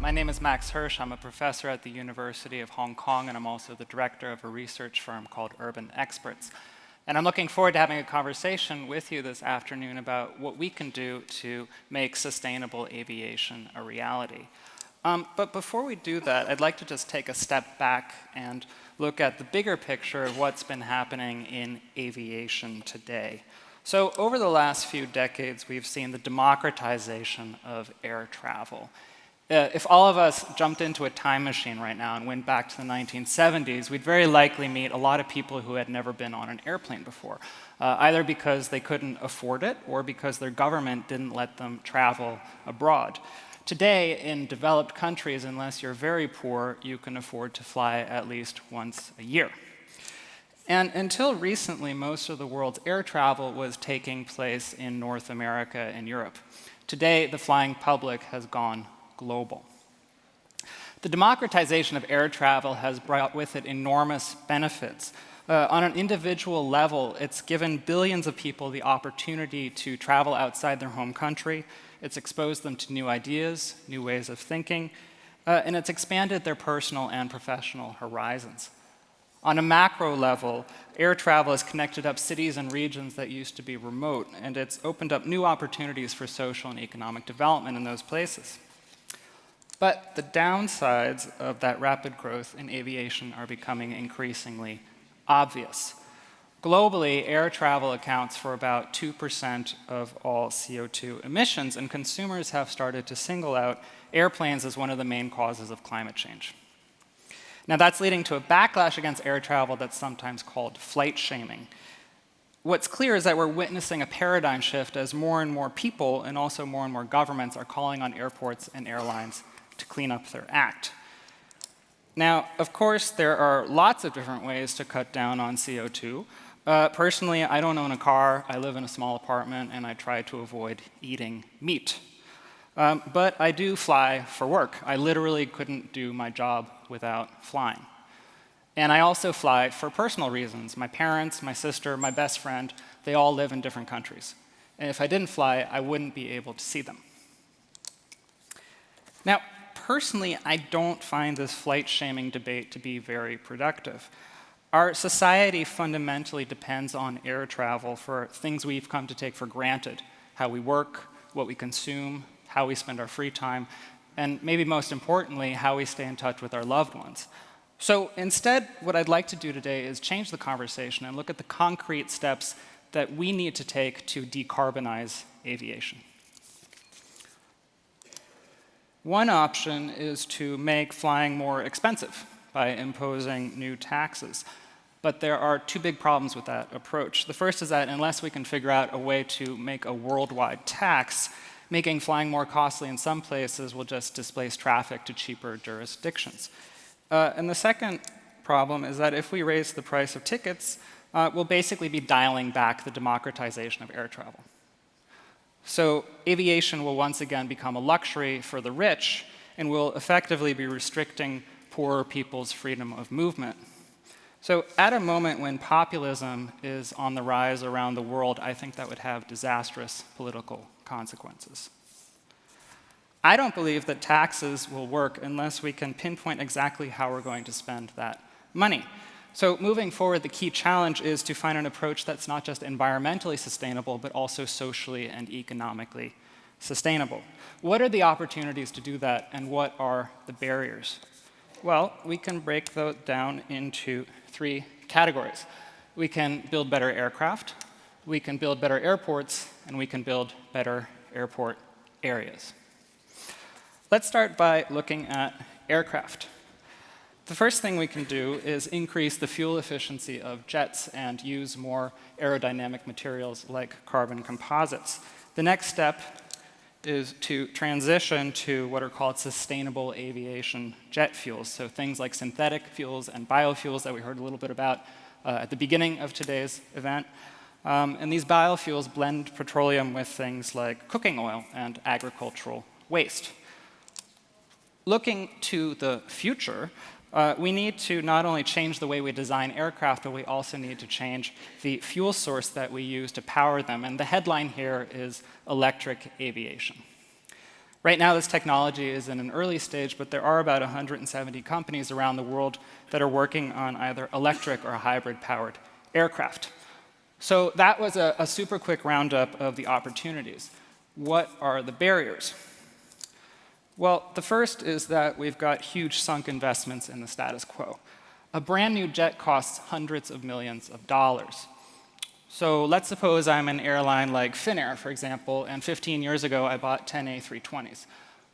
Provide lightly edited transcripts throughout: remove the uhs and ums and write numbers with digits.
My name is Max Hirsh. I'm a professor at the University of Hong Kong, and I'm also the director of a research firm called Urban Experts. And I'm looking forward to having a conversation with you this afternoon about what we can do to make sustainable aviation a reality. But before we do that, I'd like to just take a step back and look at the bigger picture of what's been happening in aviation today. So over the last few decades, we've seen the democratization of air travel. If all of us jumped into a time machine right now and went back to the 1970s, we'd very likely meet a lot of people who had never been on an airplane before, either because they couldn't afford it or because their government didn't let them travel abroad. Today, in developed countries, unless you're very poor, you can afford to fly at least once a year. And until recently, most of the world's air travel was taking place in North America and Europe. Today, the flying public has gone global. The democratization of air travel has brought with it enormous benefits. On an individual level, it's given billions of people the opportunity to travel outside their home country. It's exposed them to new ideas, new ways of thinking, and it's expanded their personal and professional horizons. On a macro level, air travel has connected up cities and regions that used to be remote, and it's opened up new opportunities for social and economic development in those places. But the downsides of that rapid growth in aviation are becoming increasingly obvious. Globally, air travel accounts for about 2% of all CO2 emissions, and consumers have started to single out airplanes as one of the main causes of climate change. Now, that's leading to a backlash against air travel that's sometimes called flight shaming. What's clear is that we're witnessing a paradigm shift as more and more people and also more and more governments are calling on airports and airlines to clean up their act. Now, of course, there are lots of different ways to cut down on CO2. Personally, I don't own a car, I live in a small apartment, and I try to avoid eating meat. But I do fly for work. I literally couldn't do my job without flying. And I also fly for personal reasons. My parents, my sister, my best friend, they all live in different countries. And if I didn't fly, I wouldn't be able to see them. Now, personally, I don't find this flight shaming debate to be very productive. Our society fundamentally depends on air travel for things we've come to take for granted: how we work, what we consume, how we spend our free time, and maybe most importantly, how we stay in touch with our loved ones. So instead, what I'd like to do today is change the conversation and look at the concrete steps that we need to take to decarbonize aviation. One option is to make flying more expensive by imposing new taxes. But there are two big problems with that approach. The first is that unless we can figure out a way to make a worldwide tax, making flying more costly in some places will just displace traffic to cheaper jurisdictions. And the second problem is that if we raise the price of tickets, we'll basically be dialing back the democratization of air travel. So aviation will once again become a luxury for the rich and will effectively be restricting poorer people's freedom of movement. So at a moment when populism is on the rise around the world, I think that would have disastrous political consequences. I don't believe that taxes will work unless we can pinpoint exactly how we're going to spend that money. So moving forward, the key challenge is to find an approach that's not just environmentally sustainable, but also socially and economically sustainable. What are the opportunities to do that, and what are the barriers? Well, we can break those down into three categories. We can build better aircraft, we can build better airports, and we can build better airport areas. Let's start by looking at aircraft. The first thing we can do is increase the fuel efficiency of jets and use more aerodynamic materials like carbon composites. The next step is to transition to what are called sustainable aviation jet fuels, so things like synthetic fuels and biofuels that we heard a little bit about at the beginning of today's event. And these biofuels blend petroleum with things like cooking oil and agricultural waste. Looking to the future, we need to not only change the way we design aircraft, but we also need to change the fuel source that we use to power them. And the headline here is electric aviation. Right now, this technology is in an early stage, but there are about 170 companies around the world that are working on either electric or hybrid-powered aircraft. So that was a super quick roundup of the opportunities. What are the barriers? Well, the first is that we've got huge sunk investments in the status quo. A brand new jet costs hundreds of millions of dollars. So let's suppose I'm an airline like Finnair, for example, and 15 years ago I bought 10 A320s.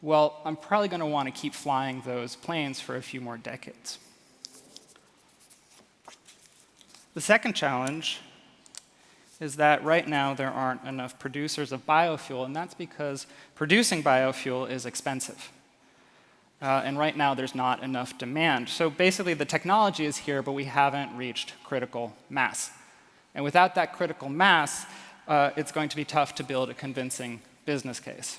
Well, I'm probably going to want to keep flying those planes for a few more decades. The second challenge is that right now there aren't enough producers of biofuel, and that's because producing biofuel is expensive. And right now there's not enough demand. So basically the technology is here, but we haven't reached critical mass. And without that critical mass, it's going to be tough to build a convincing business case.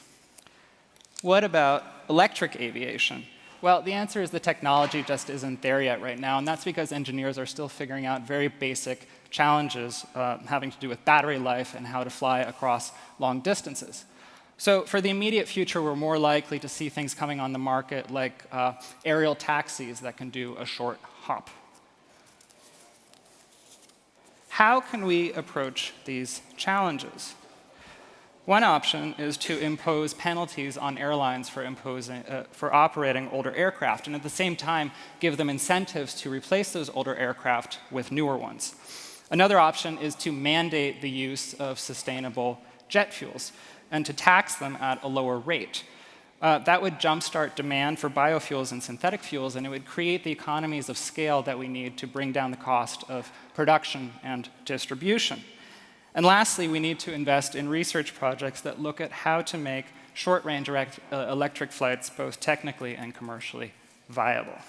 What about electric aviation? Well, the answer is the technology just isn't there yet right now, and that's because engineers are still figuring out very basic challenges having to do with battery life and how to fly across long distances. So for the immediate future, we're more likely to see things coming on the market like aerial taxis that can do a short hop. How can we approach these challenges? One option is to impose penalties on airlines for operating older aircraft, and at the same time give them incentives to replace those older aircraft with newer ones. Another option is to mandate the use of sustainable jet fuels and to tax them at a lower rate. That would jumpstart demand for biofuels and synthetic fuels, and it would create the economies of scale that we need to bring down the cost of production and distribution. And lastly, we need to invest in research projects that look at how to make short-range electric flights both technically and commercially viable.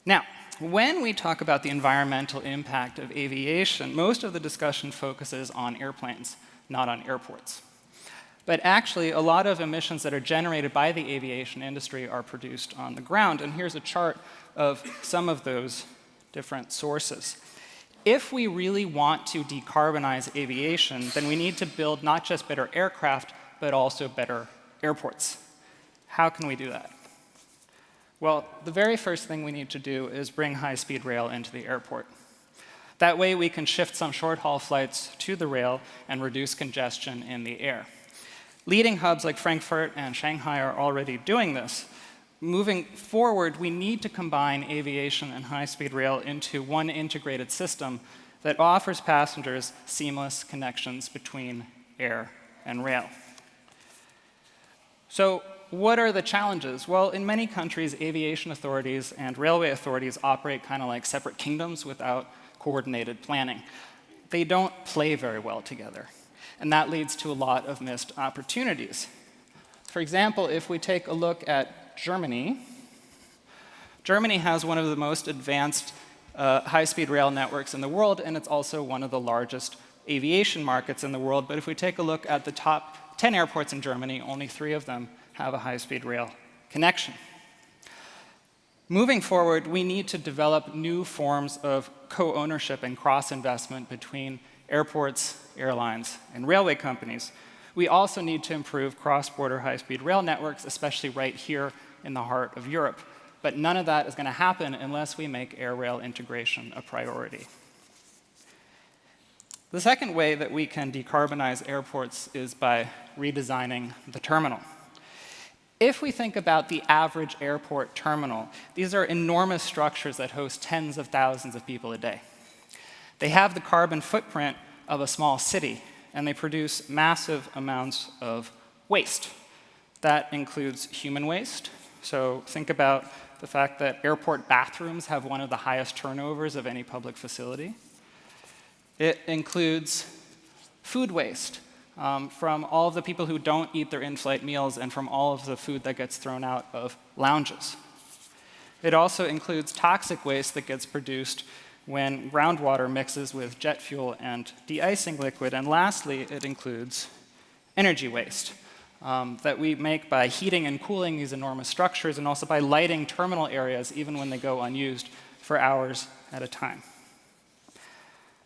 Now, when we talk about the environmental impact of aviation, most of the discussion focuses on airplanes, not on airports. But actually, a lot of emissions that are generated by the aviation industry are produced on the ground. And here's a chart of some of those different sources. If we really want to decarbonize aviation, then we need to build not just better aircraft, but also better airports. How can we do that? Well, the very first thing we need to do is bring high-speed rail into the airport. That way, we can shift some short-haul flights to the rail and reduce congestion in the air. Leading hubs like Frankfurt and Shanghai are already doing this. Moving forward, we need to combine aviation and high-speed rail into one integrated system that offers passengers seamless connections between air and rail. So what are the challenges? Well, in many countries, aviation authorities and railway authorities operate kind of like separate kingdoms without coordinated planning. They don't play very well together, and that leads to a lot of missed opportunities. For example, if we take a look at Germany, Germany has one of the most advanced high-speed rail networks in the world, and it's also one of the largest aviation markets in the world. But if we take a look at the top 10 airports in Germany, only 3 of them have a high-speed rail connection. Moving forward, we need to develop new forms of co-ownership and cross-investment between airports, airlines, and railway companies. We also need to improve cross-border high-speed rail networks, especially right here in the heart of Europe. But none of that is going to happen unless we make air-rail integration a priority. The second way that we can decarbonize airports is by redesigning the terminal. If we think about the average airport terminal, these are enormous structures that host tens of thousands of people a day. They have the carbon footprint of a small city, and they produce massive amounts of waste. That includes human waste. So think about the fact that airport bathrooms have one of the highest turnovers of any public facility. It includes food waste from all of the people who don't eat their in-flight meals and from all of the food that gets thrown out of lounges. It also includes toxic waste that gets produced when groundwater mixes with jet fuel and de-icing liquid. And lastly, it includes energy waste that we make by heating and cooling these enormous structures and also by lighting terminal areas even when they go unused for hours at a time.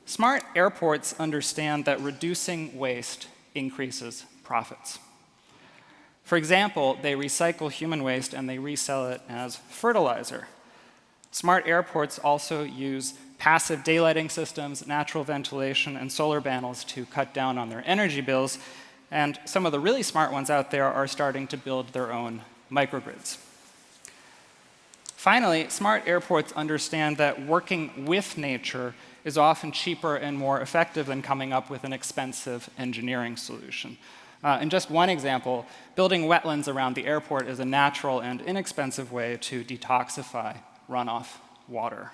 Smart airports understand that reducing waste increases profits. For example, they recycle human waste and they resell it as fertilizer. Smart airports also use passive daylighting systems, natural ventilation, and solar panels to cut down on their energy bills. And some of the really smart ones out there are starting to build their own microgrids. Finally, smart airports understand that working with nature is often cheaper and more effective than coming up with an expensive engineering solution. In just one example, building wetlands around the airport is a natural and inexpensive way to detoxify runoff water.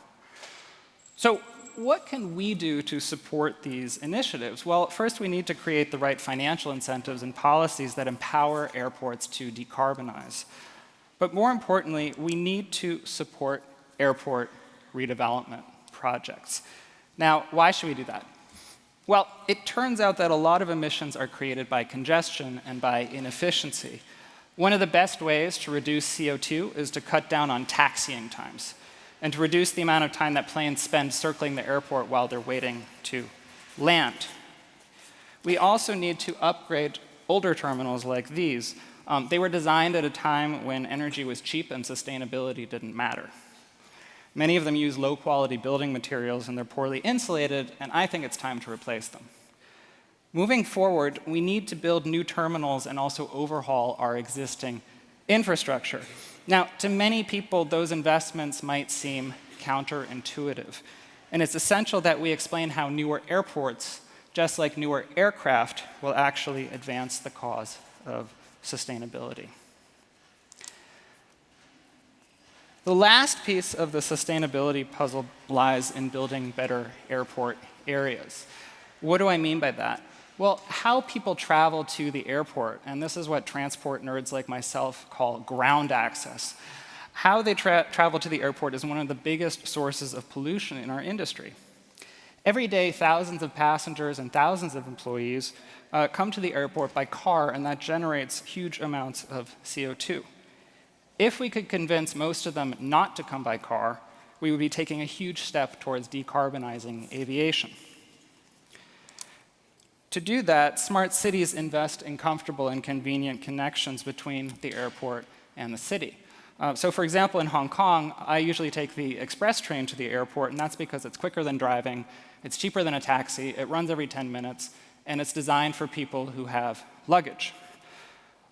So what can we do to support these initiatives? Well, first we need to create the right financial incentives and policies that empower airports to decarbonize. But more importantly, we need to support airport redevelopment projects. Now, why should we do that? Well, it turns out that a lot of emissions are created by congestion and by inefficiency. One of the best ways to reduce CO2 is to cut down on taxiing times and to reduce the amount of time that planes spend circling the airport while they're waiting to land. We also need to upgrade older terminals like these. They were designed at a time when energy was cheap and sustainability didn't matter. Many of them use low-quality building materials and they're poorly insulated, and I think it's time to replace them. Moving forward, we need to build new terminals and also overhaul our existing infrastructure. Now, to many people, those investments might seem counterintuitive, and it's essential that we explain how newer airports, just like newer aircraft, will actually advance the cause of sustainability. The last piece of the sustainability puzzle lies in building better airport areas. What do I mean by that? Well, how people travel to the airport, and this is what transport nerds like myself call ground access. How they travel to the airport is one of the biggest sources of pollution in our industry. Every day, thousands of passengers and thousands of employees come to the airport by car, and that generates huge amounts of CO2. If we could convince most of them not to come by car, we would be taking a huge step towards decarbonizing aviation. To do that, smart cities invest in comfortable and convenient connections between the airport and the city. So for example, in Hong Kong, I usually take the express train to the airport, and that's because it's quicker than driving, it's cheaper than a taxi, it runs every 10 minutes, and it's designed for people who have luggage.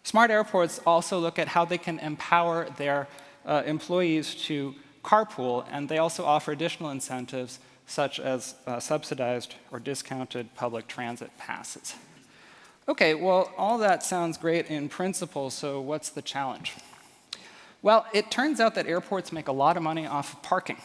Smart airports also look at how they can empower their employees to carpool, and they also offer additional incentives such as subsidized or discounted public transit passes. Okay, well, all that sounds great in principle, so what's the challenge? Well, it turns out that airports make a lot of money off of parking.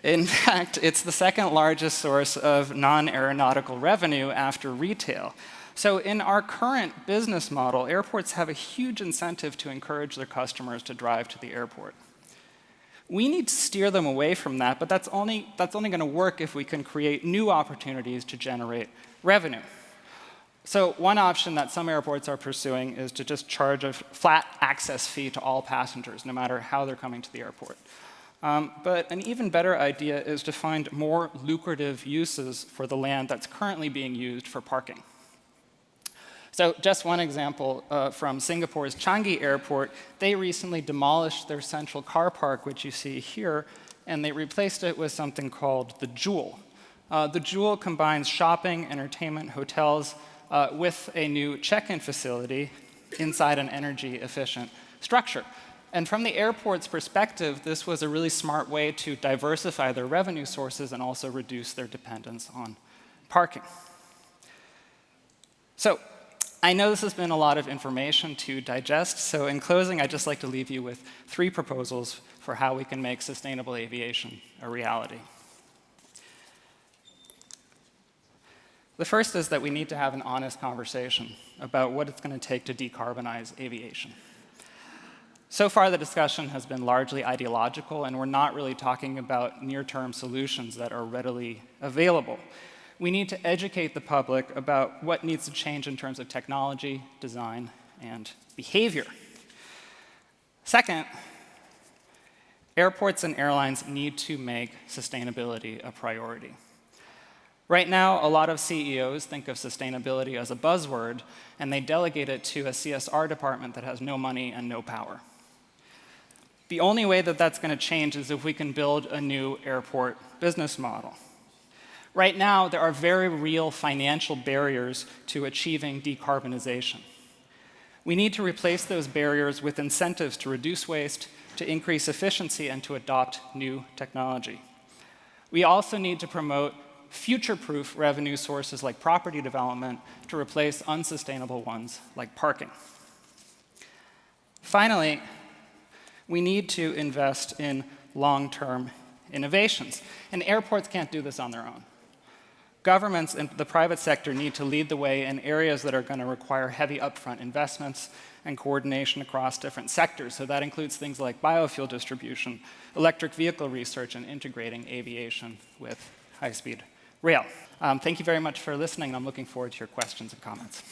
In fact, it's the second largest source of non-aeronautical revenue after retail. So in our current business model, airports have a huge incentive to encourage their customers to drive to the airport. We need to steer them away from that, but that's only going to work if we can create new opportunities to generate revenue. So one option that some airports are pursuing is to just charge a flat access fee to all passengers, no matter how they're coming to the airport. But an even better idea is to find more lucrative uses for the land that's currently being used for parking. So just one example from Singapore's Changi Airport, they recently demolished their central car park, which you see here, and they replaced it with something called the Jewel. The Jewel combines shopping, entertainment, hotels, with a new check-in facility inside an energy-efficient structure. And from the airport's perspective, this was a really smart way to diversify their revenue sources and also reduce their dependence on parking. So I know this has been a lot of information to digest, so in closing, I'd just like to leave you with 3 proposals for how we can make sustainable aviation a reality. The first is that we need to have an honest conversation about what it's going to take to decarbonize aviation. So far, the discussion has been largely ideological, and we're not really talking about near-term solutions that are readily available. We need to educate the public about what needs to change in terms of technology, design, and behavior. Second, airports and airlines need to make sustainability a priority. Right now, a lot of CEOs think of sustainability as a buzzword, and they delegate it to a CSR department that has no money and no power. The only way that that's going to change is if we can build a new airport business model. Right now, there are very real financial barriers to achieving decarbonization. We need to replace those barriers with incentives to reduce waste, to increase efficiency, and to adopt new technology. We also need to promote future-proof revenue sources like property development to replace unsustainable ones like parking. Finally, we need to invest in long-term innovations. And airports can't do this on their own. Governments and the private sector need to lead the way in areas that are going to require heavy upfront investments and coordination across different sectors. So that includes things like biofuel distribution, electric vehicle research, and integrating aviation with high-speed rail. Thank you very much for listening. I'm looking forward to your questions and comments.